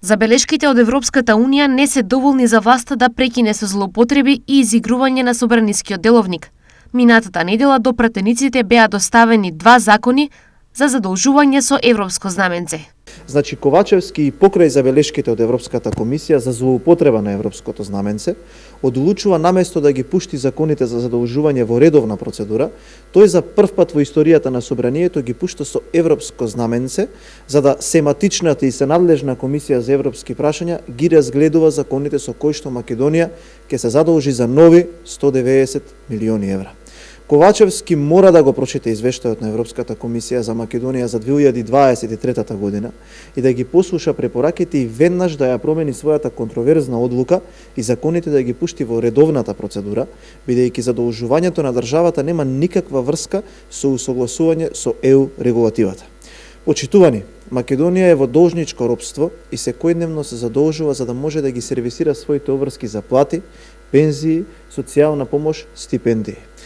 Забелешките од Европската Унија не се доволни за власта да прекине со злоупотреби и изигрување на собранискиот деловник. Минатата недела до пратениците беа доставени 2 закони за задолжување со европско знаменце. Значи, Ковачевски и покрај забелешките од Европската комисија за злоупотреба на европското знаменце, одлучува наместо да ги пушти законите за задолжување во редовна процедура, тој за прв пат во историјата на собранието ги пушта со европско знаменце, за да сематичната и сенадлежна комисија за европски прашања ги разгледува законите со кои што Македонија ќе се задолжи за нови 190 милиони евра. Ковачевски мора да го прочита извештајот на Европската комисија за Македонија за 2023 година и да ги послуша препораките и веднаш да ја промени својата контроверзна одлука и законите да ги пушти во редовната процедура, бидејќи задолжувањето на државата нема никаква врска со усогласување со ЕУ регулативата. Почитувани, Македонија е во должничко ропство и секојдневно се задолжува за да може да ги сервисира своите обврски за плати, пензии, социјална помош, стипендии.